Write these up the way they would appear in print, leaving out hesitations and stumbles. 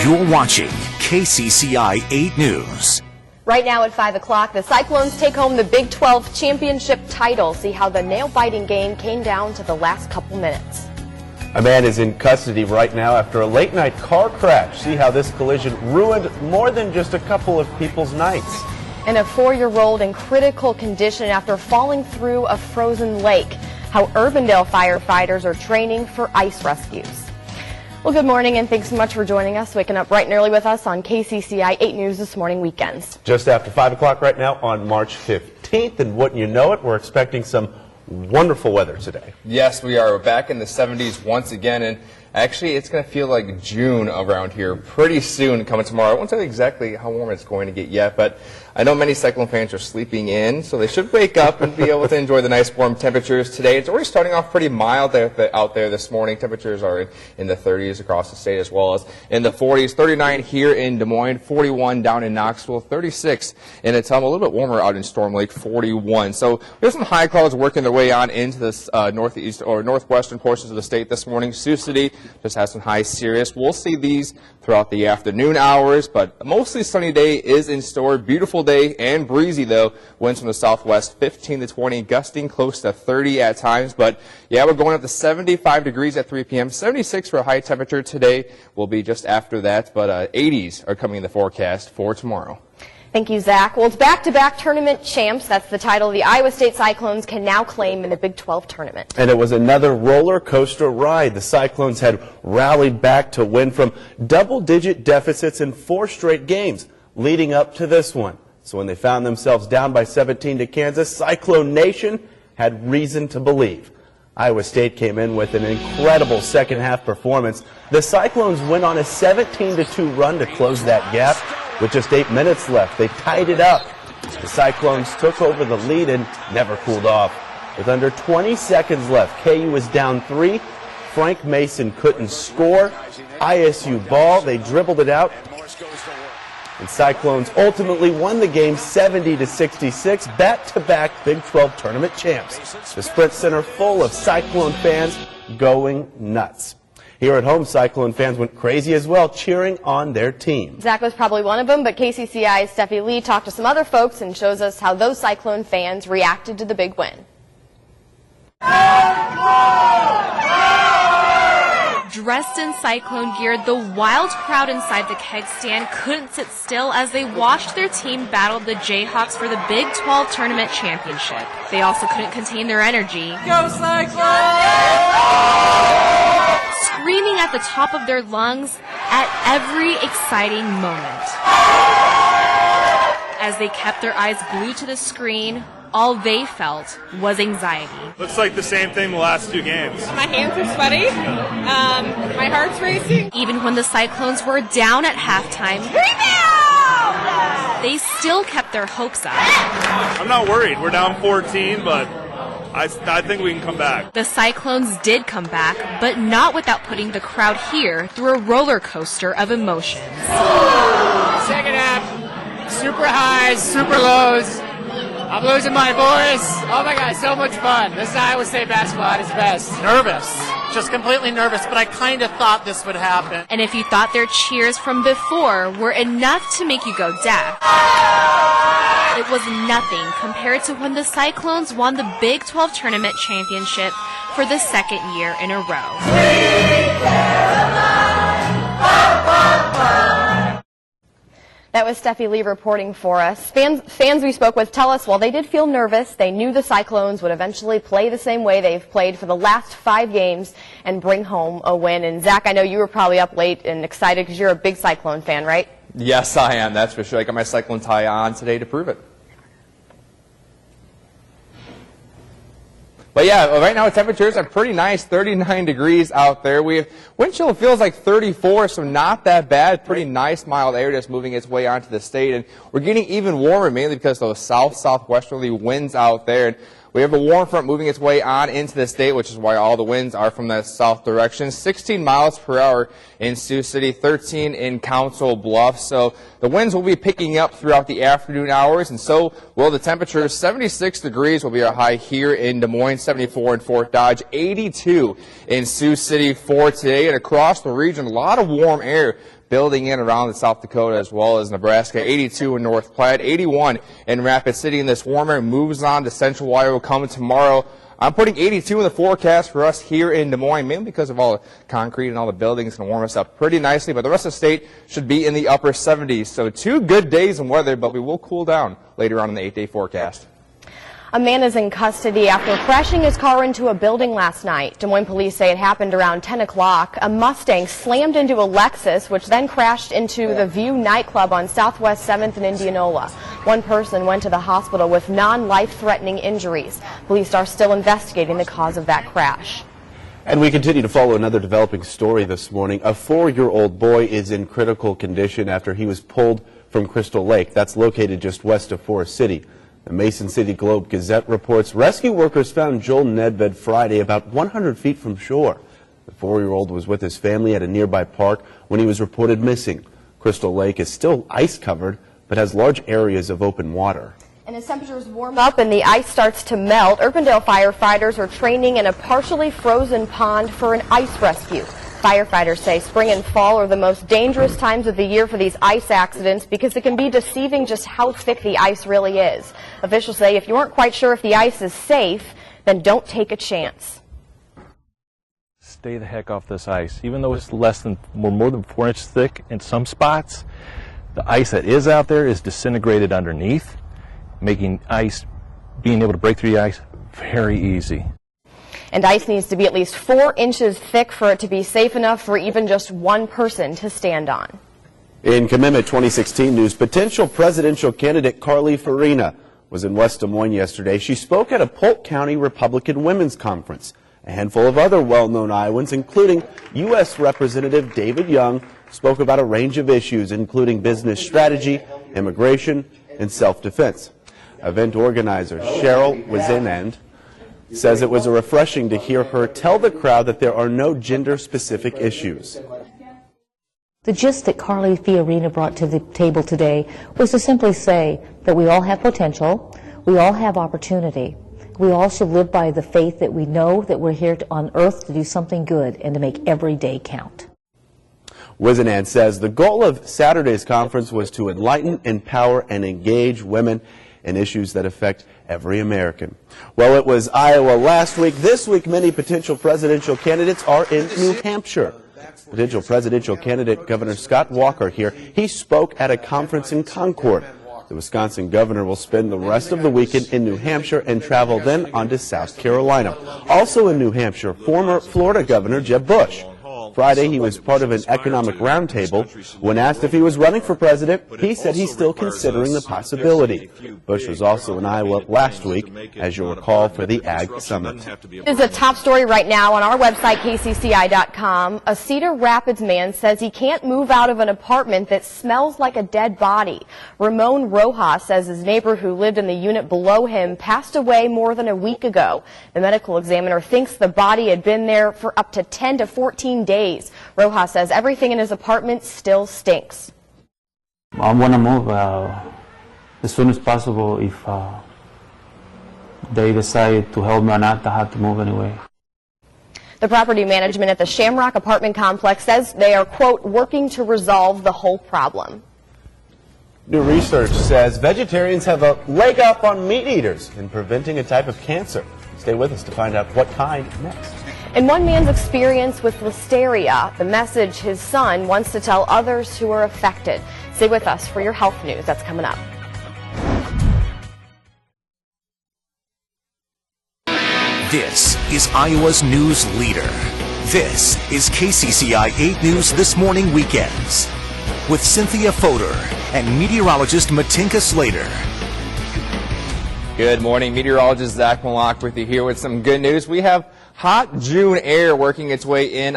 You're watching KCCI 8 News. Right now at 5 o'clock, the Cyclones take home the Big 12 championship title. See how the nail-biting game came down to the last couple minutes. A man is in custody right now after a late-night car crash. See how this collision ruined more than just a couple of people's nights. And a 4-year-old in critical condition after falling through a frozen lake. How Urbandale firefighters are training for ice rescues. Well, good morning, and thanks so much for joining us, waking up bright and early with us on KCCI 8 News this morning weekends. Just after 5 o'clock right now on March 15th, and wouldn't you know it, we're expecting some wonderful weather today. Yes, we are. We're back in the 70s once again, and actually it's going to feel like June around here pretty soon coming tomorrow. I won't tell you exactly how warm it's going to get yet, but I know many Cyclone fans are sleeping in, so they should wake up and be able to enjoy the nice warm temperatures today. It's already starting off pretty mild out there this morning. Temperatures are in the 30s across the state as well as in the 40s. 39 here in Des Moines, 41 down in Knoxville, 36 in Ottumwa, a little bit warmer out in Storm Lake, 41. So we have some high clouds working their way on into the northeast or northwestern portions of the state this morning. Sioux City just has some high Cirrus. We'll see these throughout the afternoon hours, but mostly sunny day is in store. Beautiful day and breezy though. Winds from the southwest 15 to 20, gusting close to 30 at times. But yeah, we're going up to 75 degrees at 3 p.m. 76 for a high temperature today. Will be just after that, but 80s are coming in the forecast for tomorrow. Thank you, Zach. Well, it's back-to-back tournament champs. That's the title the Iowa State Cyclones can now claim in the Big 12 tournament. And it was another roller coaster ride. The Cyclones had rallied back to win from double-digit deficits in 4 straight games leading up to this one. So when they found themselves down by 17 to Kansas, Cyclone Nation had reason to believe. Iowa State came in with an incredible second-half performance. The Cyclones went on a 17-2 run to close that gap. With just 8 minutes left, they tied it up. The Cyclones took over the lead and never cooled off. With under 20 seconds left, KU was down 3. Frank Mason couldn't score. ISU ball, they dribbled it out. And Cyclones ultimately won the game 70-66, back-to-back Big 12 tournament champs. The Sprint Center full of Cyclone fans going nuts. Here at home, Cyclone fans went crazy as well, cheering on their team. Zach was probably one of them, but KCCI's Steffi Lee talked to some other folks and shows us how those Cyclone fans reacted to the big win. Dressed in Cyclone gear, the wild crowd inside the keg stand couldn't sit still as they watched their team battle the Jayhawks for the Big 12 tournament championship. They also couldn't contain their energy. Go Cyclone! Screaming at the top of their lungs at every exciting moment. As they kept their eyes glued to the screen, all they felt was anxiety. Looks like the same thing the last 2 games. My hands are sweaty. My heart's racing. Even when the Cyclones were down at halftime, they still kept their hopes up. I'm not worried. We're down 14, but I think we can come back. The Cyclones did come back, but not without putting the crowd here through a roller coaster of emotions. Second half, super highs, super lows. I'm losing my voice. Oh my God, so much fun. This is Iowa State basketball at its best. Nervous, just completely nervous, but I kind of thought this would happen. And if you thought their cheers from before were enough to make you go deaf, it was nothing compared to when the Cyclones won the Big 12 tournament championship for the 2nd year in a row. That was Steffi Lee reporting for us. Fans we spoke with tell us while they did feel nervous, they knew the Cyclones would eventually play the same way they've played for the last 5 games and bring home a win. And Zach, I know you were probably up late and excited because you're a big Cyclone fan, right? Yes, I am. That's for sure. I got my Cyclone tie on today to prove it. But yeah, right now temperatures are pretty nice, 39 degrees out there. Wind chill feels like 34, so not that bad. Pretty nice mild air just moving its way onto the state. And we're getting even warmer mainly because of those south-southwesterly winds out there. And we have a warm front moving its way on into the state, which is why all the winds are from that south direction. 16 miles per hour in Sioux City, 13 in Council Bluffs. So the winds will be picking up throughout the afternoon hours, and so will the temperatures. 76 degrees will be our high here in Des Moines, 74 in Fort Dodge, 82 in Sioux City for today. And across the region, a lot of warm air building in around the South Dakota as well as Nebraska. 82 in North Platte, 81 in Rapid City, and this warmer moves on to central Iowa coming tomorrow. I'm putting 82 in the forecast for us here in Des Moines, mainly because of all the concrete and all the buildings can warm us up pretty nicely, but the rest of the state should be in the upper 70s. So 2 good days in weather, but we will cool down later on in the 8-day forecast. A man is in custody after crashing his car into a building last night. Des Moines police say it happened around 10 o'clock. A Mustang slammed into a Lexus, which then crashed into the View nightclub on Southwest 7th and Indianola. One person went to the hospital with non-life-threatening injuries. Police are still investigating the cause of that crash. And we continue to follow another developing story this morning. A 4-year-old boy is in critical condition after he was pulled from Crystal Lake. That's located just west of Forest City. The Mason City Globe-Gazette reports rescue workers found Joel Nedved Friday about 100 feet from shore. The 4-year-old was with his family at a nearby park when he was reported missing. Crystal Lake is still ice-covered, but has large areas of open water. And as temperatures warm up and the ice starts to melt, Urbandale firefighters are training in a partially frozen pond for an ice rescue. Firefighters say spring and fall are the most dangerous times of the year for these ice accidents because it can be deceiving just how thick the ice really is. Officials say if you aren't quite sure if the ice is safe, then don't take a chance. Stay the heck off this ice. Even though it's more than 4 inches thick in some spots, the ice that is out there is disintegrated underneath, making being able to break through the ice very easy. And ice needs to be at least 4 inches thick for it to be safe enough for even just one person to stand on. In Commitment 2016 news, potential presidential candidate Carly Farina was in West Des Moines yesterday. She spoke at a Polk County Republican Women's Conference. A handful of other well-known Iowans, including U.S. Representative David Young, spoke about a range of issues, including business strategy, immigration, and self-defense. Event organizer Cheryl Wizenend says it was refreshing to hear her tell the crowd that there are no gender-specific issues. The gist that Carly Fiorina brought to the table today was to simply say that we all have potential, we all have opportunity, we all should live by the faith that we know that we're here on earth to do something good and to make every day count. Wizenand says the goal of Saturday's conference was to enlighten, empower, and engage women in issues that affect every American. Well, it was Iowa last week. This week, many potential presidential candidates are in New Hampshire. Potential presidential candidate Governor Scott Walker here. He spoke at a conference in Concord. The Wisconsin governor will spend the rest of the weekend in New Hampshire and travel then on to South Carolina. Also in New Hampshire, former Florida Governor Jeb Bush. Friday, he was part of an economic roundtable. When asked if he was running for president, he said he's still considering the possibility. Bush was also in Iowa last week, as you'll recall, for the Ag Summit. It's a top story right now on our website, kcci.com. A Cedar Rapids man says he can't move out of an apartment that smells like a dead body. Ramon Rojas says his neighbor who lived in the unit below him passed away more than a week ago. The medical examiner thinks the body had been there for up to 10 to 14 days. Rojas says everything in his apartment still stinks. I want to move as soon as possible. If they decide to help me or not, I have to move anyway. The property management at the Shamrock apartment complex says they are, quote, working to resolve the whole problem. New research says vegetarians have a leg up on meat eaters in preventing a type of cancer. Stay with us to find out what kind next. In one man's experience with listeria, the message his son wants to tell others who are affected. Stay with us for your health news. That's coming up. This is Iowa's news leader. This is KCCI 8 News This Morning Weekends with Cynthia Fodor and meteorologist Matinka Slater. Good morning, meteorologist Zach Malak with you here with some good news. We have hot June air working its way in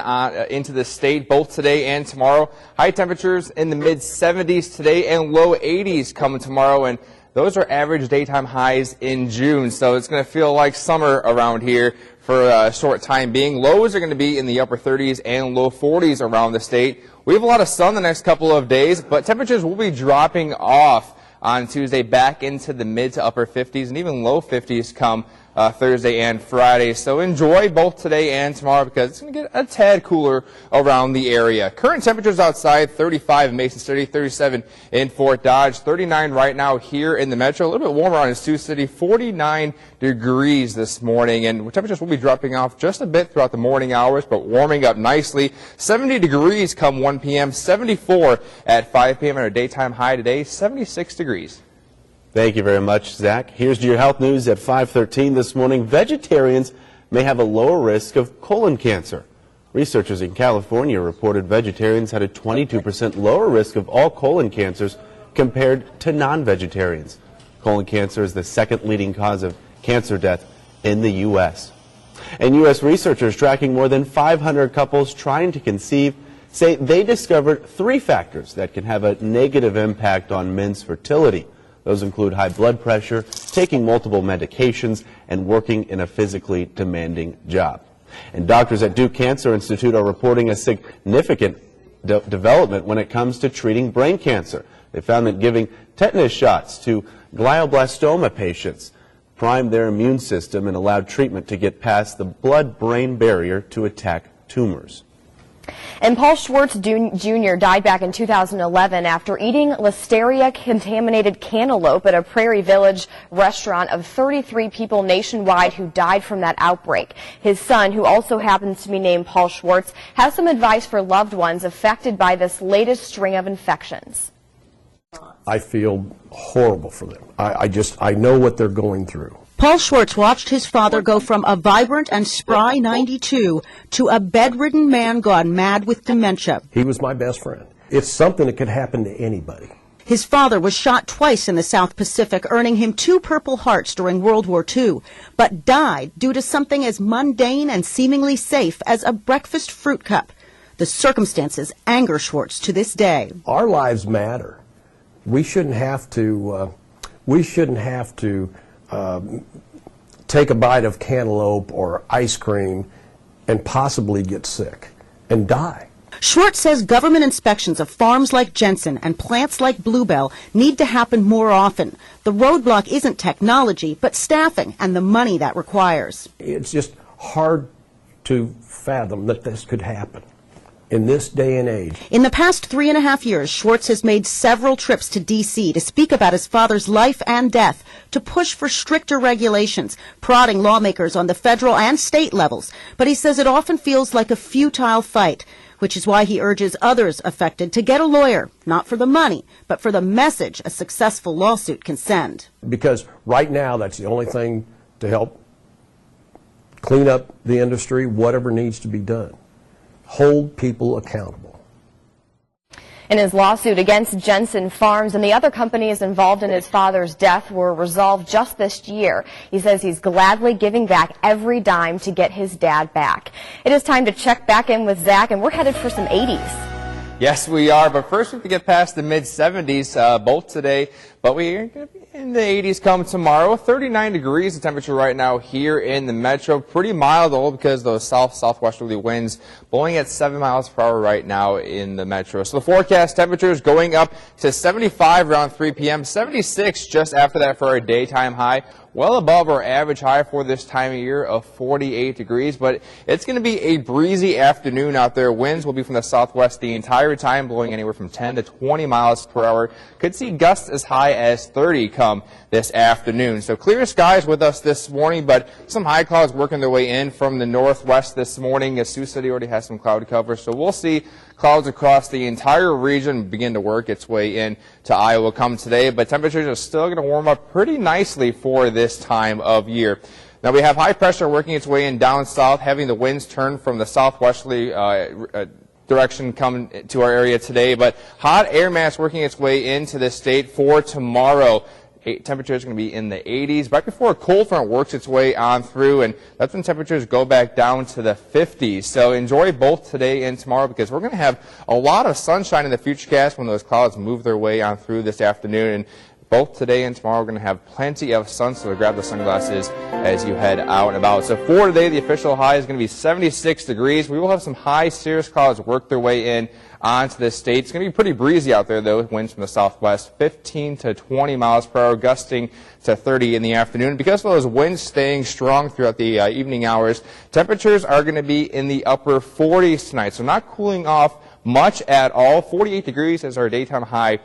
into the state both today and tomorrow. High temperatures in the mid-70s today and low 80s coming tomorrow, and those are average daytime highs in June, so it's going to feel like summer around here for a short time being. Lows are going to be in the upper 30s and low 40s around the state. We have a lot of sun the next couple of days, but temperatures will be dropping off on Tuesday back into the mid to upper 50s and even low 50s come Thursday and Friday. So enjoy both today and tomorrow because it's going to get a tad cooler around the area. Current temperatures outside, 35 in Mason City, 37 in Fort Dodge, 39 right now here in the metro. A little bit warmer on Sioux City, 49 degrees this morning. And temperatures will be dropping off just a bit throughout the morning hours, but warming up nicely. 70 degrees come 1 p.m., 74 at 5 p.m. and our daytime high today, 76 degrees. Thank you very much, Zach. Here's your health news at 5:13 this morning. Vegetarians may have a lower risk of colon cancer. Researchers in California reported vegetarians had a 22% lower risk of all colon cancers compared to non-vegetarians. Colon cancer is the second leading cause of cancer death in the U.S. And U.S. researchers tracking more than 500 couples trying to conceive say they discovered 3 factors that can have a negative impact on men's fertility. Those include high blood pressure, taking multiple medications, and working in a physically demanding job. And doctors at Duke Cancer Institute are reporting a significant development when it comes to treating brain cancer. They found that giving tetanus shots to glioblastoma patients primed their immune system and allowed treatment to get past the blood-brain barrier to attack tumors. And Paul Schwartz Jr. died back in 2011 after eating listeria-contaminated cantaloupe at a Prairie Village restaurant. Of 33 people nationwide who died from that outbreak. His son, who also happens to be named Paul Schwartz, has some advice for loved ones affected by this latest string of infections. I feel horrible for them. I know what they're going through. Paul Schwartz watched his father go from a vibrant and spry 92 to a bedridden man gone mad with dementia. He was my best friend. It's something that could happen to anybody. His father was shot twice in the South Pacific, earning him 2 Purple Hearts during World War II, but died due to something as mundane and seemingly safe as a breakfast fruit cup. The circumstances anger Schwartz to this day. Our lives matter. We shouldn't have to take a bite of cantaloupe or ice cream and possibly get sick and die. Schwartz says government inspections of farms like Jensen and plants like Bluebell need to happen more often. The roadblock isn't technology, but staffing and the money that requires. It's just hard to fathom that this could happen in this day and age. In the past 3.5 years, Schwartz has made several trips to D.C. to speak about his father's life and death, to push for stricter regulations, prodding lawmakers on the federal and state levels. But he says it often feels like a futile fight, which is why he urges others affected to get a lawyer, not for the money, but for the message a successful lawsuit can send. Because right now, that's the only thing to help clean up the industry, whatever needs to be done. Hold people accountable. In his lawsuit against Jensen Farms and the other companies involved in his father's death were resolved just this year. He says he's gladly giving back every dime to get his dad back. It is time to check back in with Zach, and we're headed for some 80s. Yes, we are, but first we have to get past the mid-70s, both today, but we're going to be in the 80s come tomorrow. 39 degrees the temperature right now here in the metro. Pretty mild, though, because those southwesterly winds blowing at 7 miles per hour right now in the metro. So the forecast temperatures going up to 75 around 3 p.m., 76 just after that for our daytime high. Well above our average high for this time of year of 48 degrees, but it's going to be a breezy afternoon out there. Winds will be from the southwest the entire time, blowing anywhere from 10 to 20 miles per hour. Could see gusts as high as 30 come this afternoon. So clear skies with us this morning, but some high clouds working their way in from the northwest this morning, as Sioux City already has some cloud cover. So we'll see clouds across the entire region begin to work its way in to Iowa come today, but temperatures are still going to warm up pretty nicely for this time of year. Now we have high pressure working its way in down south, having the winds turn from the southwesterly direction come to our area today, but hot air mass working its way into the state for tomorrow. Temperature is going to be in the 80s right before a cold front works its way on through, and that's when temperatures go back down to the 50s. So enjoy both today and tomorrow, because we're going to have a lot of sunshine in the futurecast when those clouds move their way on through this afternoon. And both today and tomorrow we're going to have plenty of sun, so grab the sunglasses as you head out and about. So for today, the official high is going to be 76 degrees. We will have some high cirrus clouds work their way in onto the state. It's going to be pretty breezy out there, though, winds from the southwest, 15 to 20 miles per hour, gusting to 30 in the afternoon. Because of those winds staying strong throughout the evening hours, temperatures are going to be in the upper 40s tonight, so not cooling off much at all. 48 degrees is our daytime high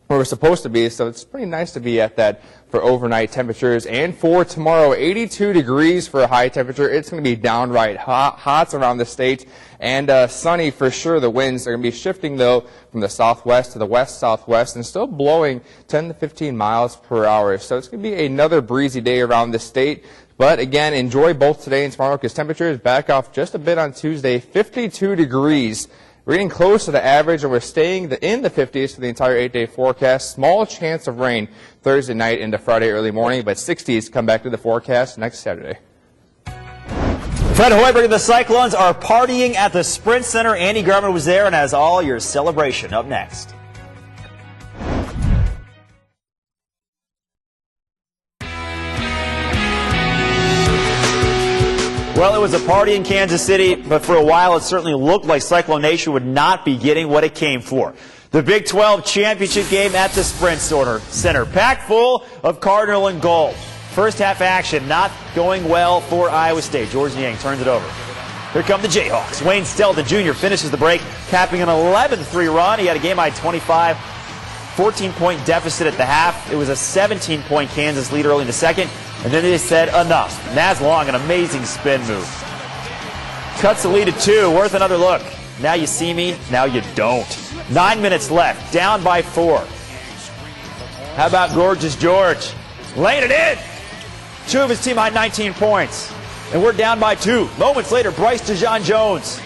where we're supposed to be, so it's pretty nice to be at that for overnight temperatures. And for tomorrow, 82 degrees for a high temperature. It's going to be downright hot around the state, and sunny for sure. The winds are going to be shifting, though, from the southwest to the west-southwest and still blowing 10 to 15 miles per hour. So it's going to be another breezy day around the state. But again, enjoy both today and tomorrow because temperatures back off just a bit on Tuesday, 52 degrees. We're getting close to the average, and we're staying in the 50s for the entire 8-day forecast. Small chance of rain Thursday night into Friday early morning, but 60s come back to the forecast next Saturday. Fred Hoiberg and the Cyclones are partying at the Sprint Center. Andy Garman was there and has all your celebration up next. Well, it was a party in Kansas City, but for a while it certainly looked like Cyclone Nation would not be getting what it came for. The Big 12 championship game at the Sprint Center, packed full of Cardinal and gold. First half action not going well for Iowa State. George Niang turns it over. Here come the Jayhawks. Wayne Stelton Jr. finishes the break, capping an 11-3 run. He had a game-high 25, 14-point deficit at the half. It was a 17-point Kansas lead early in the second. And then they said enough. Naz Long, an amazing spin move. Cuts the lead at 2, worth another look. Now you see me, now you don't. 9 minutes left, down by 4. How about Gorgeous George? Laying it in. 2 of his team had 19 points. And we're down by 2. Moments later, Bryce DeJon-Jones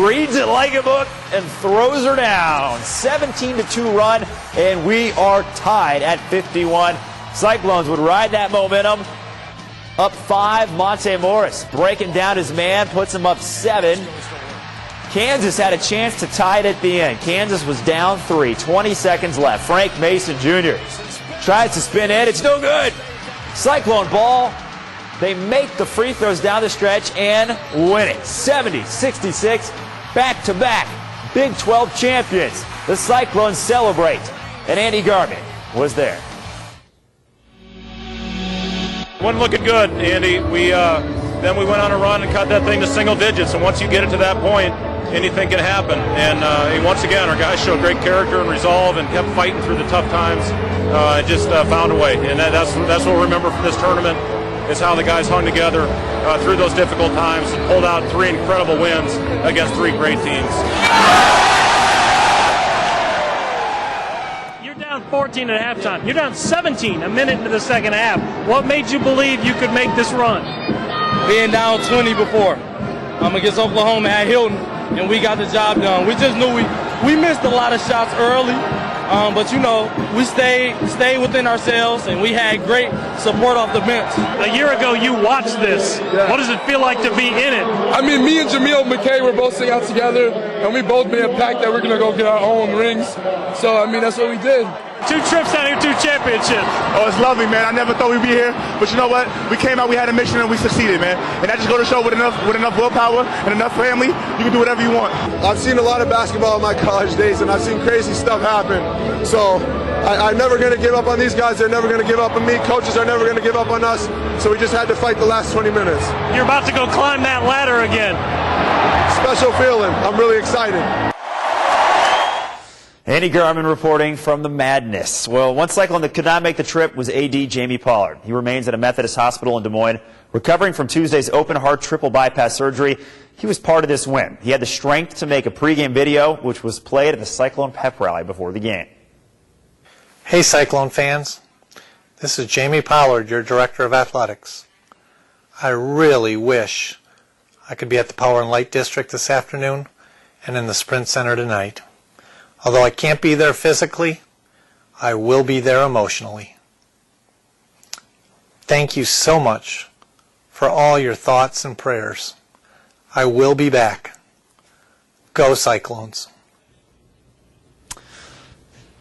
reads it like a book and throws her down. 17-2 run, and we are tied at 51. Cyclones would ride that momentum. Up 5, Monte Morris breaking down his man, puts him up 7. Kansas had a chance to tie it at the end. Kansas was down 3, 20 seconds left. Frank Mason Jr. tries to spin in, it's no good. Cyclone ball. They make the free throws down the stretch and win it. 70-66, back-to-back Big 12 champions. The Cyclones celebrate, and Andy Garman was there. Wasn't looking good, Andy. Then we went on a run and cut that thing to single digits, and once you get it to that point, anything can happen. And once again, our guys showed great character and resolve and kept fighting through the tough times and just found a way. And that's what we'll remember from this tournament, is how the guys hung together through those difficult times and pulled out 3 incredible wins against 3 great teams. 14 at halftime. You're down 17 a minute into the second half. What made you believe you could make this run? Being down 20 before. Against Oklahoma at Hilton, and we got the job done. We just knew we missed a lot of shots early, but you know, we stayed within ourselves, and we had great support off the bench. A year ago, you watched this. Yeah. What does it feel like to be in it? I mean, me and Jameel McKay were both sitting out together, and we both made a pact that we're going to go get our own rings. So, I mean, that's what we did. 2 trips down here, 2 championships. Oh, it's lovely, man. I never thought we'd be here, but you know what? We came out, we had a mission, and we succeeded, man. And that just goes to show with enough willpower and enough family, you can do whatever you want. I've seen a lot of basketball in my college days, and I've seen crazy stuff happen. So I'm never going to give up on these guys. They're never going to give up on me. Coaches are never going to give up on us. So we just had to fight the last 20 minutes. You're about to go climb that ladder again. Special feeling. I'm really excited. Andy Garman reporting from the madness. Well, one Cyclone that could not make the trip was AD Jamie Pollard. He remains at a Methodist hospital in Des Moines, recovering from Tuesday's open heart triple bypass surgery. He was part of this win. He had the strength to make a pregame video, which was played at the Cyclone pep rally before the game. Hey, Cyclone fans. This is Jamie Pollard, your Director of Athletics. I really wish I could be at the Power and Light District this afternoon and in the Sprint Center tonight. Although I can't be there physically, I will be there emotionally. Thank you so much for all your thoughts and prayers. I will be back. Go Cyclones.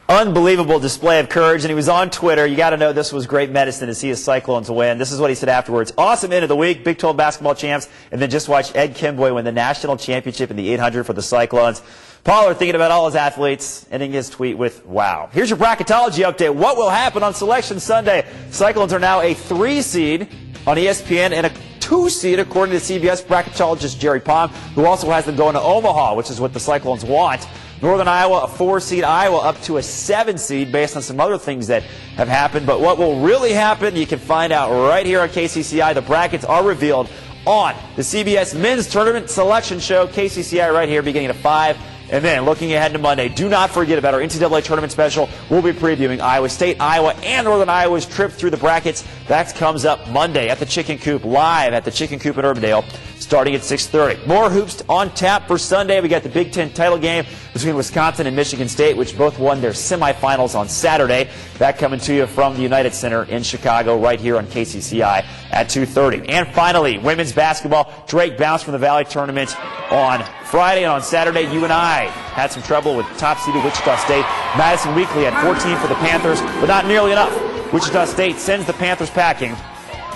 All unbelievable display of courage, and he was on Twitter. You got to know this was great medicine to see his Cyclones win. This is what he said afterwards. Awesome end of the week, Big 12 basketball champs, and then just watch Ed Kimboy win the national championship in the 800 for the Cyclones. Pollard thinking about all his athletes, ending his tweet with, wow. Here's your bracketology update. What will happen on Selection Sunday? Cyclones are now a 3 seed on ESPN and a 2 seed according to CBS bracketologist Jerry Palm, who also has them going to Omaha, which is what the Cyclones want. Northern Iowa, a 4 seed, Iowa up to a 7 seed based on some other things that have happened. But what will really happen, you can find out right here on KCCI. The brackets are revealed on the CBS Men's Tournament Selection Show, KCCI right here beginning at 5. And then looking ahead to Monday, do not forget about our NCAA tournament special. We'll be previewing Iowa State, Iowa, and Northern Iowa's trip through the brackets. That comes up Monday at the Chicken Coop, live at the Chicken Coop in Urbandale, starting at 6:30. More hoops on tap for Sunday. We got the Big Ten title game between Wisconsin and Michigan State, which both won their semifinals on Saturday. That coming to you from the United Center in Chicago, right here on KCCI at 2:30. And finally, women's basketball. Drake bounced from the Valley Tournament on Friday, and on Saturday, UNI had some trouble with top-seeded Wichita State. Madison Weekly had 14 for the Panthers, but not nearly enough. Wichita State sends the Panthers packing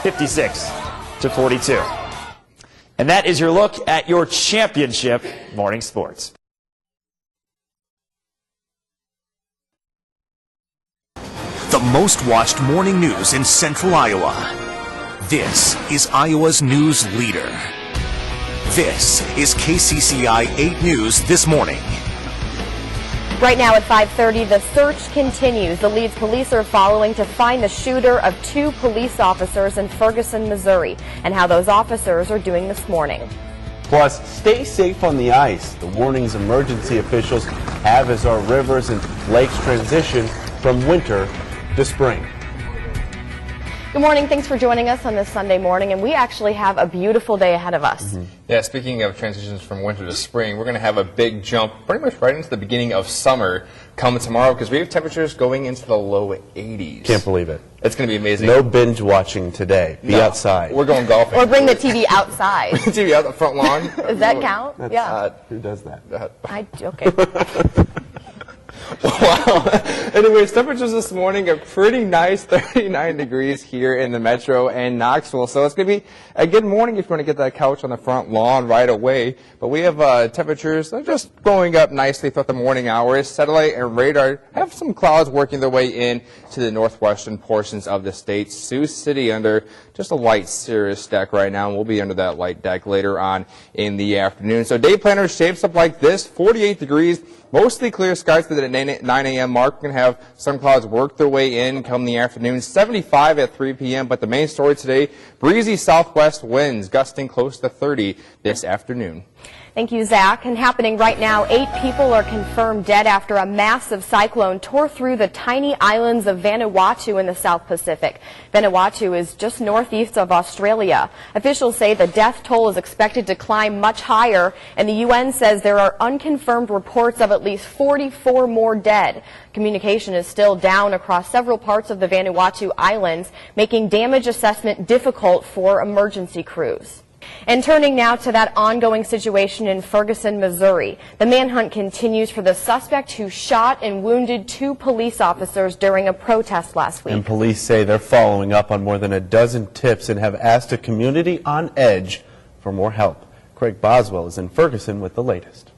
56-42. And that is your look at your championship morning sports. The most watched morning news in central Iowa. This is Iowa's news leader. This is KCCI 8 News This Morning. Right now at 5:30, the search continues. The Leeds police are following to find the shooter of 2 police officers in Ferguson, Missouri, and how those officers are doing this morning. Plus, stay safe on the ice. The warnings emergency officials have as our rivers and lakes transition from winter to spring. Good morning. Thanks for joining us on this Sunday morning, and we actually have a beautiful day ahead of us. Yeah, speaking of transitions from winter to spring, we're going to have a big jump pretty much right into the beginning of summer coming tomorrow because we have temperatures going into the low 80s. Can't believe it. It's going to be amazing. No binge watching today. Be outside. We're going golfing. Or bring the TV outside. TV out the front lawn. Does that count? Yeah. Who does that? Okay. Wow. Anyways, temperatures this morning are pretty nice, 39 degrees here in the metro and Knoxville. So it's going to be a good morning if you want to get that couch on the front lawn right away. But we have temperatures that are just going up nicely throughout the morning hours. Satellite and radar have some clouds working their way in to the northwestern portions of the state. Sioux City under just a light cirrus deck right now, and we'll be under that light deck later on in the afternoon. So day planner shapes up like this, 48 degrees. Mostly clear skies to the 9 a.m. mark. We're going to have some clouds work their way in come the afternoon. 75 at 3 p.m. But the main story today, breezy southwest winds gusting close to 30 this afternoon. Thank you, Zach. And happening right now, 8 people are confirmed dead after a massive cyclone tore through the tiny islands of Vanuatu in the South Pacific. Vanuatu is just northeast of Australia. Officials say the death toll is expected to climb much higher, and the UN says there are unconfirmed reports of at least 44 more dead. Communication is still down across several parts of the Vanuatu Islands, making damage assessment difficult for emergency crews. And turning now to that ongoing situation in Ferguson, Missouri. The manhunt continues for the suspect who shot and wounded 2 police officers during a protest last week. And police say they're following up on more than a dozen tips and have asked a community on edge for more help. Craig Boswell is in Ferguson with the latest.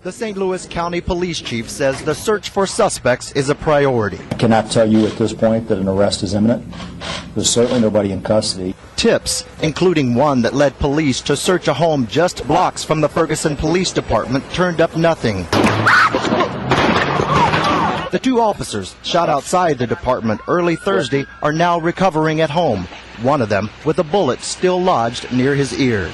The St. Louis County Police Chief says the search for suspects is a priority. I cannot tell you at this point that an arrest is imminent. There's certainly nobody in custody. Tips, including one that led police to search a home just blocks from the Ferguson Police Department, turned up nothing. The 2 officers shot outside the department early Thursday are now recovering at home, one of them with a bullet still lodged near his ear.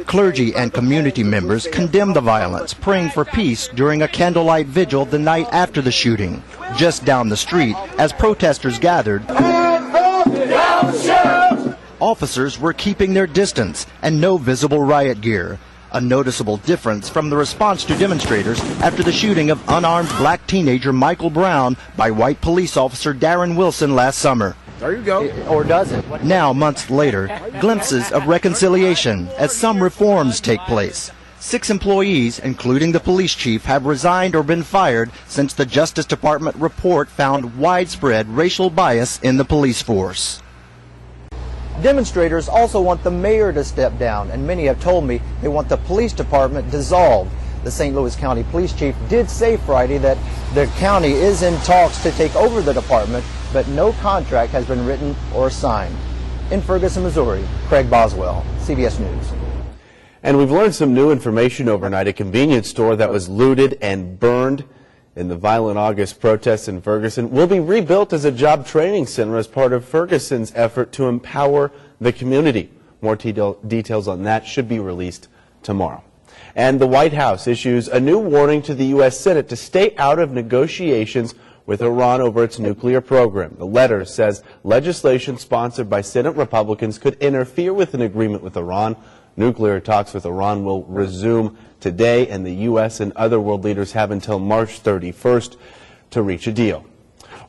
Clergy and community members condemn the violence, praying for peace during a candlelight vigil the night after the shooting. Just down the street, as protesters gathered, officers were keeping their distance and no visible riot gear. A noticeable difference from the response to demonstrators after the shooting of unarmed black teenager Michael Brown by white police officer Darren Wilson last summer. There you go. Or does it? Now, months later, glimpses of reconciliation as some reforms take place. 6 employees, including the police chief, have resigned or been fired since the Justice Department report found widespread racial bias in the police force. Demonstrators also want the mayor to step down, and many have told me they want the police department dissolved. The St. Louis County Police Chief did say Friday that the county is in talks to take over the department, but no contract has been written or signed. In Ferguson, Missouri, Craig Boswell, CBS News. And we've learned some new information overnight. A convenience store that was looted and burned in the violent August protests in Ferguson will be rebuilt as a job training center as part of Ferguson's effort to empower the community. More details on that should be released tomorrow. And the White House issues a new warning to the U.S. Senate to stay out of negotiations with Iran over its nuclear program. The letter says legislation sponsored by Senate Republicans could interfere with an agreement with Iran. Nuclear talks with Iran will resume today, and the U.S. and other world leaders have until March 31st to reach a deal.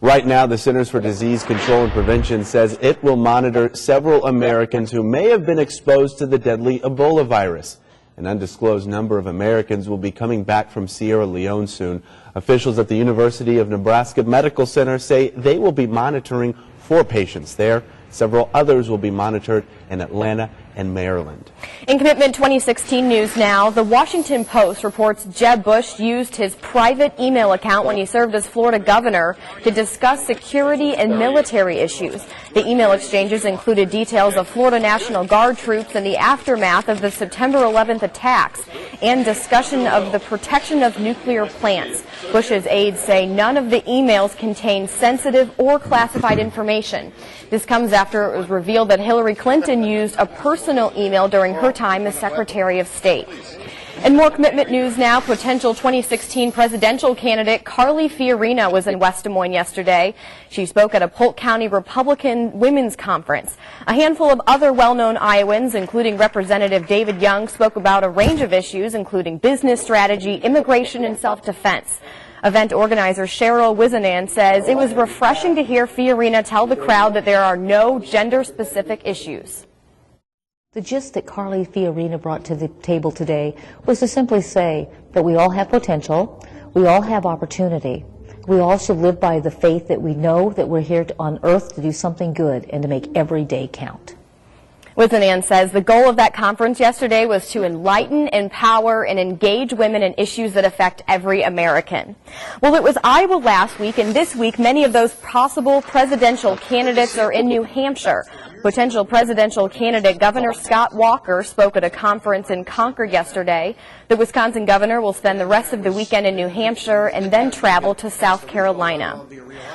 Right now, the Centers for Disease Control and Prevention says it will monitor several Americans who may have been exposed to the deadly Ebola virus. An undisclosed number of Americans will be coming back from Sierra Leone soon. Officials at the University of Nebraska Medical Center say they will be monitoring 4 patients there. Several others will be monitored in Atlanta and Maryland. In Commitment 2016 news now, the Washington Post reports Jeb Bush used his private email account when he served as Florida governor to discuss security and military issues. The email exchanges included details of Florida National Guard troops in the aftermath of the September 11th attacks and discussion of the protection of nuclear plants. Bush's aides say none of the emails contain sensitive or classified information. This comes after it was revealed that Hillary Clinton used a personal email during her time as Secretary of State. And more commitment news now. Potential 2016 presidential candidate Carly Fiorina was in West Des Moines yesterday. She spoke at a Polk County Republican Women's Conference. A handful of other well-known Iowans, including Representative David Young, spoke about a range of issues, including business strategy, immigration, and self-defense. Event organizer Cheryl Wizenan says it was refreshing to hear Fiorina tell the crowd that there are no gender-specific issues. The gist that Carly Fiorina brought to the table today was to simply say that we all have potential, we all have opportunity, we all should live by the faith that we know that we're here on earth to do something good and to make every day count. Wizenan says the goal of that conference yesterday was to enlighten, empower, and engage women in issues that affect every American. Well, it was Iowa last week, and this week many of those possible presidential candidates are in New Hampshire. Potential presidential candidate Governor Scott Walker spoke at a conference in Concord yesterday. The Wisconsin governor will spend the rest of the weekend in New Hampshire and then travel to South Carolina.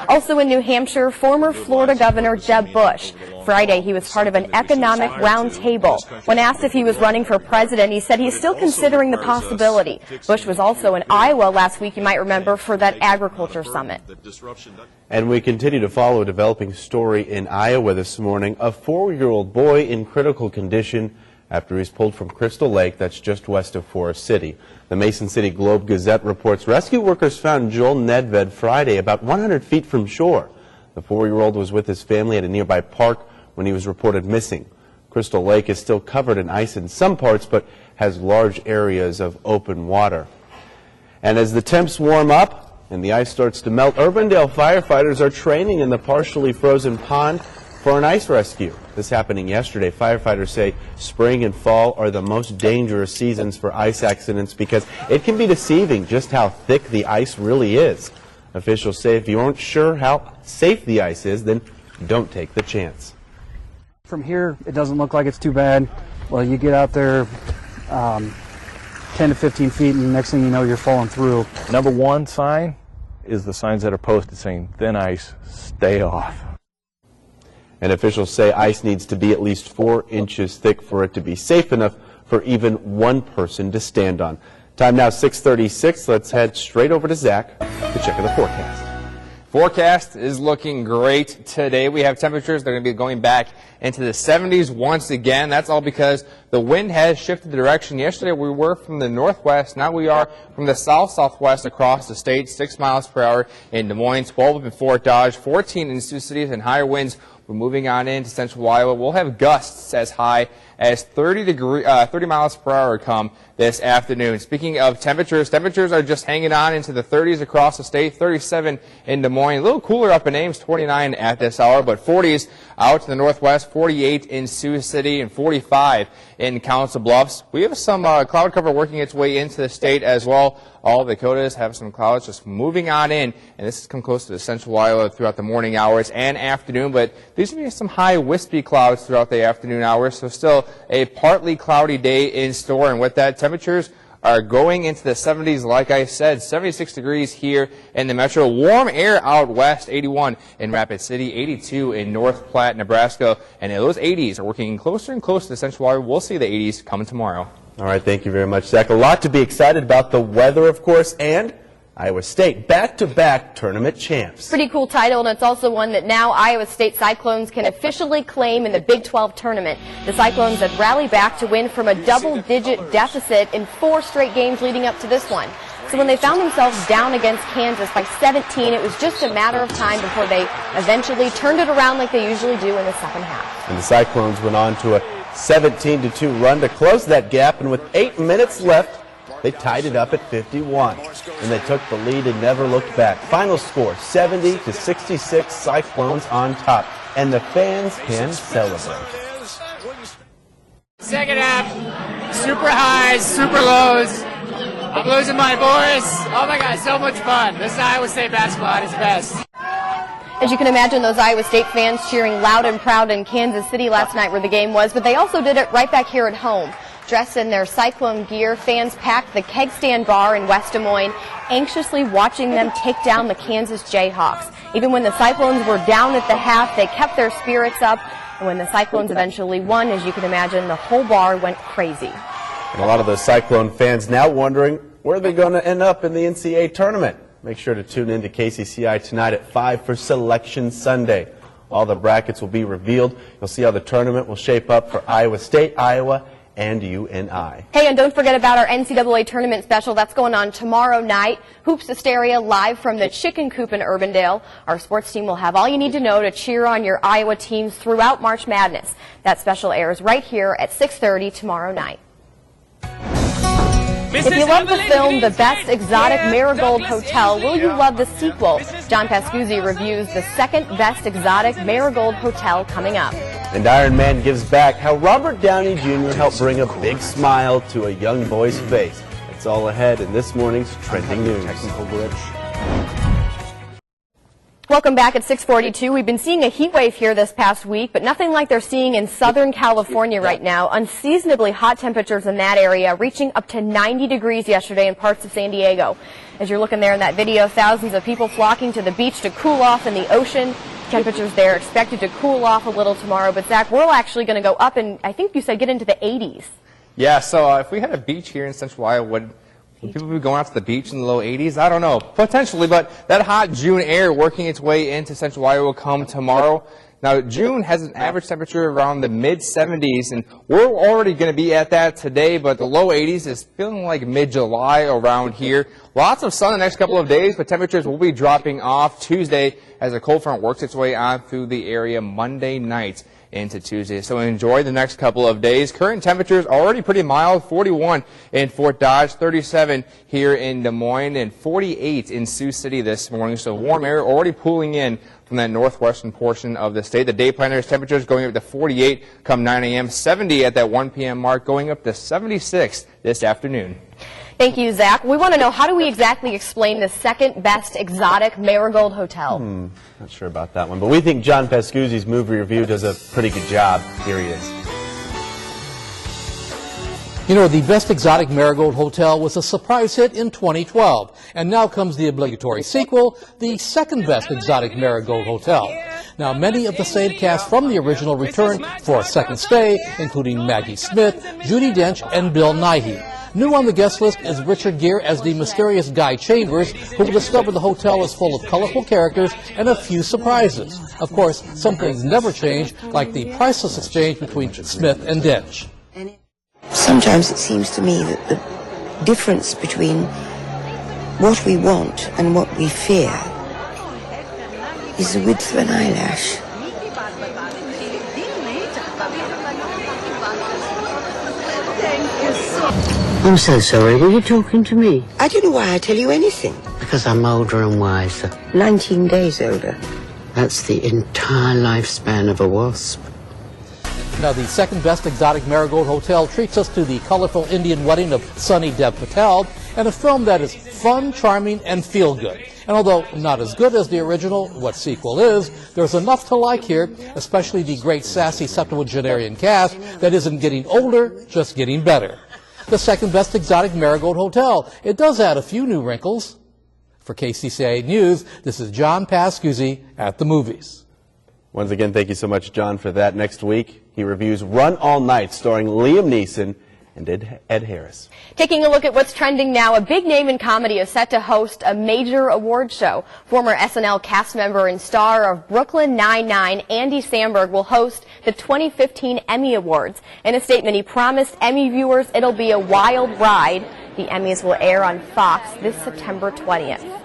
Also in New Hampshire, former Florida Governor Jeb Bush. Friday, he was part of an economic roundtable. When asked if he was running for president, he said he's still considering the possibility. Bush was also in Iowa last week, you might remember, for that agriculture summit. And we continue to follow a developing story in Iowa this morning. A 4-year-old boy in critical condition after he's pulled from Crystal Lake, that's just west of Forest City. The Mason City Globe-Gazette reports rescue workers found Joel Nedved Friday about 100 feet from shore. The 4-year-old was with his family at a nearby park when he was reported missing. Crystal Lake is still covered in ice in some parts, but has large areas of open water. And as the temps warm up and the ice starts to melt, Urbandale firefighters are training in the partially frozen pond for an ice rescue. This happening yesterday. Firefighters say spring and fall are the most dangerous seasons for ice accidents because it can be deceiving just how thick the ice really is. Officials say if you aren't sure how safe the ice is, then don't take the chance. From here, it doesn't look like it's too bad. Well, you get out there 10 to 15 feet, and the next thing you know, you're falling through. Number one sign is the signs that are posted saying thin ice, stay off. And officials say ice needs to be at least 4 inches thick for it to be safe enough for even one person to stand on. Time now 6:36. Let's head straight over to Zach to check the forecast. Forecast is looking great today. We have temperatures that are going to be going back into the 70s once again. That's all because the wind has shifted the direction. Yesterday we were from the northwest. Now we are from the south-southwest across the state. 6 miles per hour in Des Moines, 12 up in Fort Dodge, 14 in Sioux City, and higher winds But moving on into central Iowa, we'll have gusts as high as 30 miles per hour come this afternoon. Speaking of temperatures, temperatures are just hanging on into the 30s across the state. 37 in Des Moines, a little cooler up in Ames, 29 at this hour, but 40s out to the northwest, 48 in Sioux City and 45 in Council Bluffs. We have some cloud cover working its way into the state as well. All the Dakotas have some clouds just moving on in, and this has come close to the central Iowa throughout the morning hours and afternoon, but these will be some high wispy clouds throughout the afternoon hours, so still a partly cloudy day in store. And with that, temperatures are going into the 70s, like I said, 76 degrees here in the metro. Warm air out west, 81 in Rapid City, 82 in North Platte, Nebraska, and those 80s are working closer and closer to central Iowa. We'll see the 80s coming tomorrow. All right, thank you very much, Zach. A lot to be excited about, the weather, of course, and Iowa State back-to-back tournament champs. Pretty cool title, and it's also one that now Iowa State Cyclones can officially claim in the Big 12 tournament. The Cyclones have rallied back to win from a double-digit deficit in 4 straight games leading up to this one. So when they found themselves down against Kansas by 17, it was just a matter of time before they eventually turned it around like they usually do in the second half. And the Cyclones went on to a 17-2 run to close that gap, and with 8 minutes left, they tied it up at 51, and they took the lead and never looked back. Final score, 70-66, Cyclones on top, and the fans can celebrate. Second half, super highs, super lows. I'm losing my voice. Oh my God, so much fun. This is Iowa State basketball at its best. As you can imagine, those Iowa State fans cheering loud and proud in Kansas City last night where the game was, but they also did it right back here at home. Dressed in their Cyclone gear, fans packed the Keg Stand Bar in West Des Moines, anxiously watching them take down the Kansas Jayhawks. Even when the Cyclones were down at the half, they kept their spirits up, and when the Cyclones eventually won, as you can imagine, the whole bar went crazy. And a lot of those Cyclone fans now wondering where they're going to end up in the NCAA tournament. Make sure to tune in to KCCI tonight at 5 for Selection Sunday. All the brackets will be revealed. You'll see how the tournament will shape up for Iowa State, Iowa, and UNI. Hey, and don't forget about our NCAA tournament special. That's going on tomorrow night. Hoops Hysteria live from the Chicken Coop in Urbandale. Our sports team will have all you need to know to cheer on your Iowa teams throughout March Madness. That special airs right here at 6:30 tomorrow night. If you love the film The Best Exotic Marigold Hotel, will you love the sequel? John Pascuzzi reviews the second Best Exotic Marigold Hotel coming up. And Iron Man gives back how Robert Downey Jr. helped bring a big smile to a young boy's face. It's all ahead in this morning's Trending News. Technical glitch. Welcome back at 6:42. We've been seeing a heat wave here this past week, but nothing like they're seeing in Southern California right now. Unseasonably hot temperatures in that area, reaching up to 90 degrees yesterday in parts of San Diego. As you're looking there in that video, thousands of people flocking to the beach to cool off in the ocean. Temperatures there expected to cool off a little tomorrow, but Zach, we're actually going to go up and I think you said get into the 80s. Yeah, so if we had a beach here in Central Iowa, would people be going out to the beach in the low 80s? I don't know. Potentially, but that hot June air working its way into Central Iowa will come tomorrow. Now, June has an average temperature around the mid-70s, and we're already going to be at that today, but the low 80s is feeling like mid-July around here. Lots of sun the next couple of days, but temperatures will be dropping off Tuesday as a cold front works its way on through the area Monday night into Tuesday. So enjoy the next couple of days. Current temperatures already pretty mild, 41 in Fort Dodge, 37 here in Des Moines, and 48 in Sioux City this morning. So warm air already pooling in from that northwestern portion of the state. The day planners temperatures going up to 48 come 9 a.m., 70 at that 1 p.m. mark, going up to 76 this afternoon. Thank you, Zach. We want to know, how do we exactly explain the second best exotic Marigold Hotel? Not sure about that one, but we think John Pascuzzi's movie review does a pretty good job. Here he is. You know, the Best Exotic Marigold Hotel was a surprise hit in 2012, and now comes the obligatory sequel, the second Best Exotic Marigold Hotel. Now, many of the same cast from the original return for a second stay, including Maggie Smith, Judi Dench, and Bill Nighy. New on the guest list is Richard Gere as the mysterious Guy Chambers, who will discover the hotel is full of colorful characters and a few surprises. Of course, some things never change, like the priceless exchange between Smith and Dench. Sometimes it seems to me that the difference between what we want and what we fear is the width of an eyelash. I'm so sorry. Were you talking to me? I don't know why I tell you anything. Because I'm older and wiser. 19 days older. That's the entire lifespan of a wasp. Now, the second best exotic Marigold Hotel treats us to the colorful Indian wedding of Sunny Dev Patel and a film that is fun, charming, and feel good. And although not as good as the original, what sequel is, there's enough to like here, especially the great sassy septuagenarian cast that isn't getting older, just getting better. The second best exotic Marigold Hotel. It does add a few new wrinkles. For KCCI News, this is John Pascuzzi at the movies. Once again, thank you so much, John, for that. Next week, he reviews Run All Night, starring Liam Neeson and Ed Harris. Taking a look at what's trending now, a big name in comedy is set to host a major award show. Former SNL cast member and star of Brooklyn Nine-Nine, Andy Samberg, will host the 2015 Emmy Awards. In a statement, he promised Emmy viewers it'll be a wild ride. The Emmys will air on Fox this September 20th.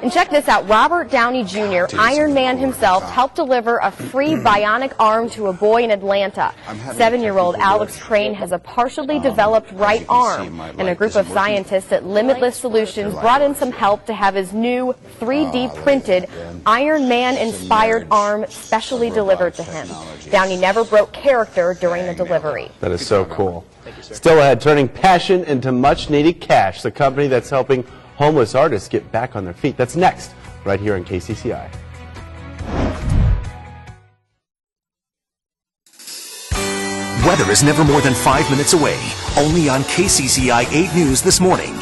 And check this out, Robert Downey Jr., Iron Man himself, helped deliver a free bionic arm to a boy in Atlanta. 7-year-old Alex Crane has a partially developed right arm, and a group of scientists at Limitless Solutions brought in some help to have his new 3D printed Iron Man-inspired arm specially delivered to him. Downey never broke character during the delivery. That is so cool. Still ahead, turning passion into much-needed cash, the company that's helping homeless artists get back on their feet. That's next, right here on KCCI. Weather is never more than 5 minutes away, only on KCCI 8 News this morning.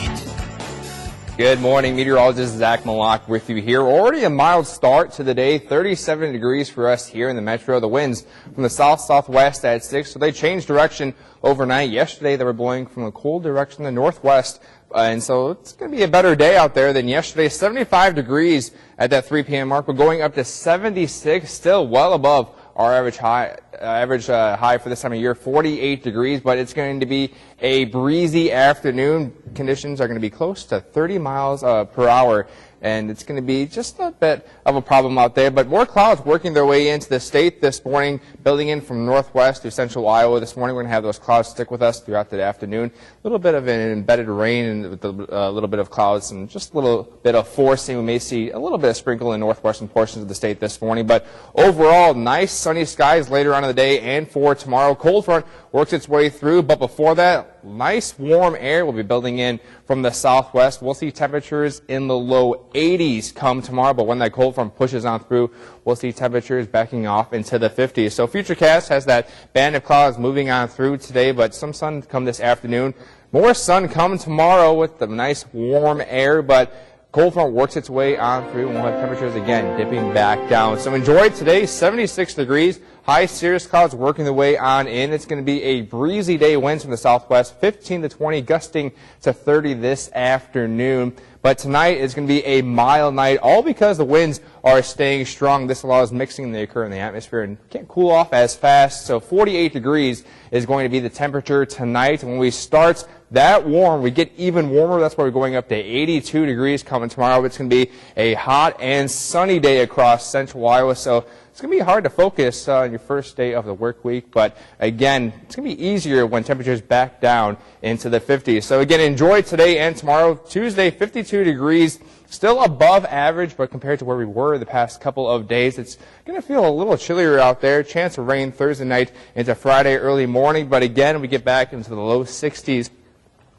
Good morning, meteorologist Zach Malak with you here. Already a mild start to the day, 37 degrees for us here in the metro. The winds from the south-southwest at 6, so they changed direction overnight. Yesterday they were blowing from a cold direction, the northwest, and so it's going to be a better day out there than yesterday. 75 degrees at that 3 p.m. mark. We're going up to 76, still well above our average high for this time of year, 48 degrees, but it's going to be a breezy afternoon. Conditions are going to be close to 30 miles per hour, and it's going to be just a bit of a problem out there. But more clouds working their way into the state this morning, building in from northwest to central Iowa this morning. We're going to have those clouds stick with us throughout the afternoon. A little bit of an embedded rain and with a little bit of clouds and just a little bit of forcing. We may see a little bit of sprinkle in northwestern portions of the state this morning. But overall, nice sunny skies later on in the day and for tomorrow. Cold front works its way through, but before that, nice warm air will be building in from the southwest. We'll see temperatures in the low 80s come tomorrow, but when that cold front pushes on through, we'll see temperatures backing off into the 50s. So Futurecast has that band of clouds moving on through today, but some sun come this afternoon. More sun come tomorrow with the nice warm air, but cold front works its way on through, and we'll have temperatures again dipping back down. So enjoy today, 76 degrees. High cirrus clouds working their way on in. It's going to be a breezy day, winds from the southwest, 15 to 20, gusting to 30 this afternoon. But tonight is going to be a mild night, all because the winds are staying strong. This allows mixing to occur in the atmosphere and can't cool off as fast. So 48 degrees is going to be the temperature tonight. When we start that warm, we get even warmer. That's why we're going up to 82 degrees coming tomorrow. It's going to be a hot and sunny day across central Iowa. So it's going to be hard to focus on your first day of the work week, but again, it's going to be easier when temperatures back down into the 50s. So again, enjoy today and tomorrow. Tuesday, 52 degrees, still above average, but compared to where we were the past couple of days, it's going to feel a little chillier out there. Chance of rain Thursday night into Friday early morning, but again, we get back into the low 60s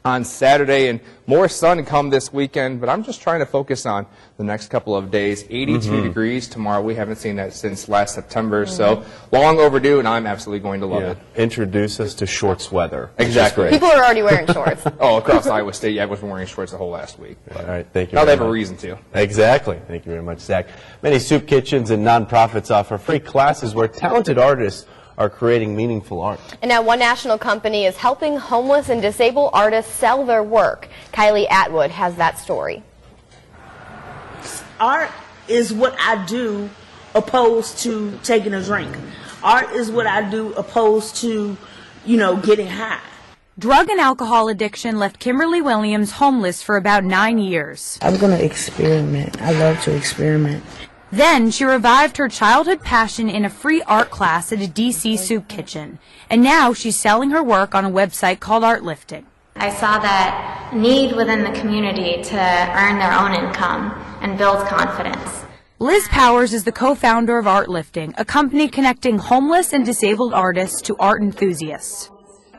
on Saturday, and more sun come this weekend, but I'm just trying to focus on the next couple of days. 82 degrees tomorrow. We haven't seen that since last September, so long overdue, and I'm absolutely going to love it. Introduce us to shorts weather. Exactly. People are already wearing shorts. Oh, across Iowa State, I was wearing shorts the whole last week. All right, thank you. Now they very have a much. reason to. Exactly. Thank you very much, Zach. Many soup kitchens and nonprofits offer free classes where talented artists are creating meaningful art. And now one national company is helping homeless and disabled artists sell their work. Kylie Atwood has that story. Art is what I do opposed to taking a drink. Art is what I do opposed to, getting high. Drug and alcohol addiction left Kimberly Williams homeless for about 9 years. I'm going to experiment. I love to experiment. Then she revived her childhood passion in a free art class at a DC soup kitchen. And now she's selling her work on a website called Artlifting. I saw that need within the community to earn their own income and build confidence. Liz Powers is the co-founder of Artlifting, a company connecting homeless and disabled artists to art enthusiasts.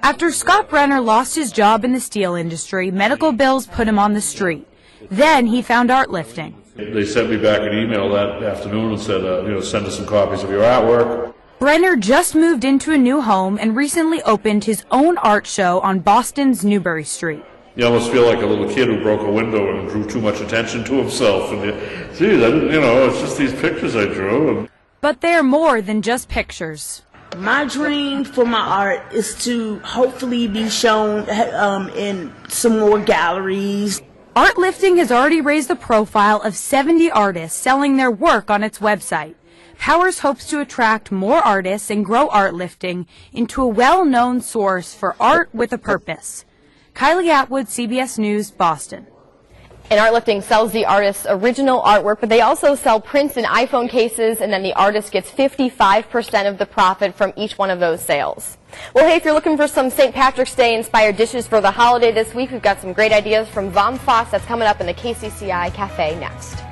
After Scott Brenner lost his job in the steel industry, medical bills put him on the street. Then he found Artlifting. They sent me back an email that afternoon and said, send us some copies of your artwork. Brenner just moved into a new home and recently opened his own art show on Boston's Newbury Street. You almost feel like a little kid who broke a window and drew too much attention to himself. And geez, I didn't, it's just these pictures I drew. But they're more than just pictures. My dream for my art is to hopefully be shown in some more galleries. Artlifting has already raised the profile of 70 artists selling their work on its website. Powers hopes to attract more artists and grow Artlifting into a well-known source for art with a purpose. Kylie Atwood, CBS News, Boston. And Artlifting sells the artist's original artwork, but they also sell prints and iPhone cases, and then the artist gets 55% of the profit from each one of those sales. Well, hey, if you're looking for some St. Patrick's Day inspired dishes for the holiday this week, we've got some great ideas from Vom Foss. That's coming up in the KCCI Cafe next.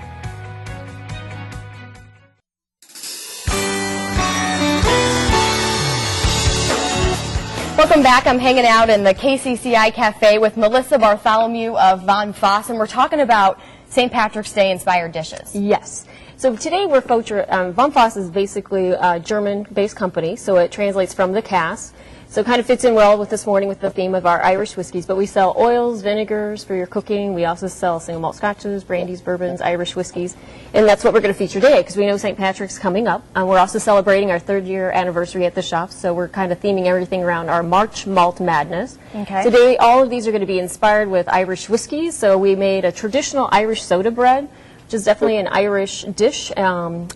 Welcome back. I'm hanging out in the KCCI Cafe with Melissa Bartholomew of Vom Foss, and we're talking about St. Patrick's Day inspired dishes. Yes. So today we're featuring, Vom Foss is basically a German-based company, so it translates from the cask. So it kind of fits in well with this morning with the theme of our Irish whiskeys. But we sell oils, vinegars for your cooking. We also sell single malt scotches, brandies, bourbons, Irish whiskeys. And that's what we're going to feature today because we know St. Patrick's coming up. We're also celebrating our 3rd year anniversary at the shop. So we're kind of theming everything around our March Malt Madness. Okay. Today, all of these are going to be inspired with Irish whiskeys. So we made a traditional Irish soda bread, which is definitely an Irish dish.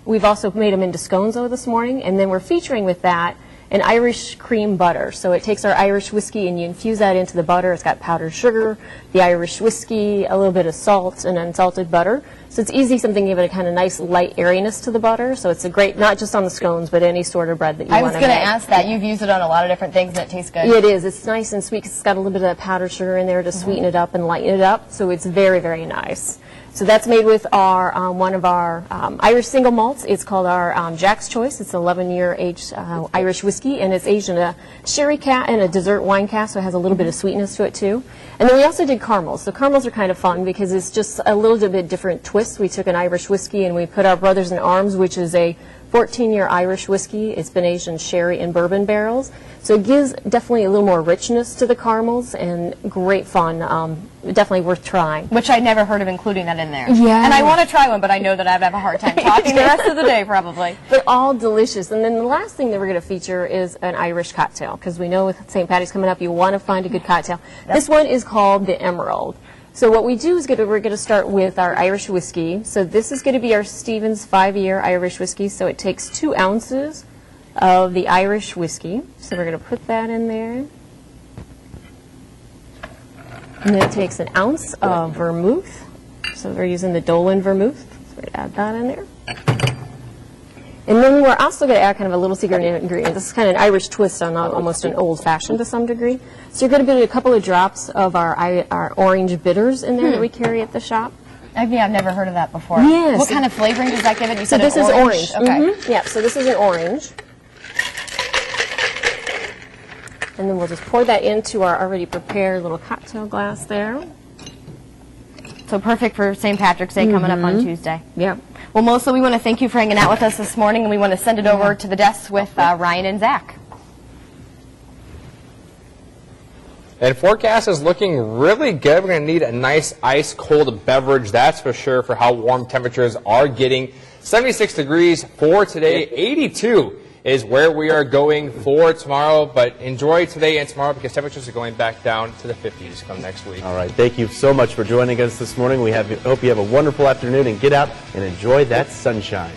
We've also made them into scones this morning. And then we're featuring with that an Irish cream butter. So it takes our Irish whiskey and you infuse that into the butter. It's got powdered sugar, the Irish whiskey, a little bit of salt, and unsalted butter. So it's easy, something to give it a kind of nice light airiness to the butter. So it's a great, not just on the scones, but any sort of bread that you want to make. I was going to ask that. You've used it on a lot of different things and it tastes good. It is. It's nice and sweet because it's got a little bit of that powdered sugar in there to sweeten it up and lighten it up. So it's very, very nice. So that's made with our one of our Irish single malts. It's called our Jack's Choice. It's 11-year aged Irish whiskey, and it's aged in a sherry cask and a dessert wine cask, so it has a little bit of sweetness to it too. And then we also did caramels. So caramels are kind of fun because it's just a little bit different twist. We took an Irish whiskey and we put our Brothers in Arms, which is a 14-year Irish whiskey. It's been aged in sherry and bourbon barrels. So it gives definitely a little more richness to the caramels and great fun. Definitely worth trying. Which I never heard of including that in there. Yeah. And I want to try one, but I know that I'd have a hard time talking the rest of the day probably. But all delicious. And then the last thing that we're going to feature is an Irish cocktail because we know with St. Patty's coming up, you want to find a good cocktail. Yep. This one is called the Emerald. So what we do is we're going to start with our Irish whiskey. So this is going to be our Stevens 5-year Irish whiskey. So it takes 2 ounces of the Irish whiskey. So we're going to put that in there. And then it takes an ounce of vermouth. So we're using the Dolan vermouth. So we're going to add that in there. And then we're also going to add kind of a little secret ingredient. This is kind of an Irish twist on almost an old-fashioned to some degree. So you're going to put a couple of drops of our orange bitters in there that we carry at the shop. I've never heard of that before. Yes. What kind of flavoring does that give it? You said this is orange. Okay. Yeah, so this is an orange. And then we'll just pour that into our already prepared little cocktail glass there. So perfect for St. Patrick's Day coming up on Tuesday. Yeah. Well, Melissa, we want to thank you for hanging out with us this morning, and we want to send it over to the desks with Ryan and Zach. And forecast is looking really good. We're going to need a nice ice-cold beverage, that's for sure, for how warm temperatures are getting. 76 degrees for today, 82 is where we are going for tomorrow. But enjoy today and tomorrow because temperatures are going back down to the 50s come next week. All right. Thank you so much for joining us this morning. We hope you have a wonderful afternoon and get out and enjoy that sunshine.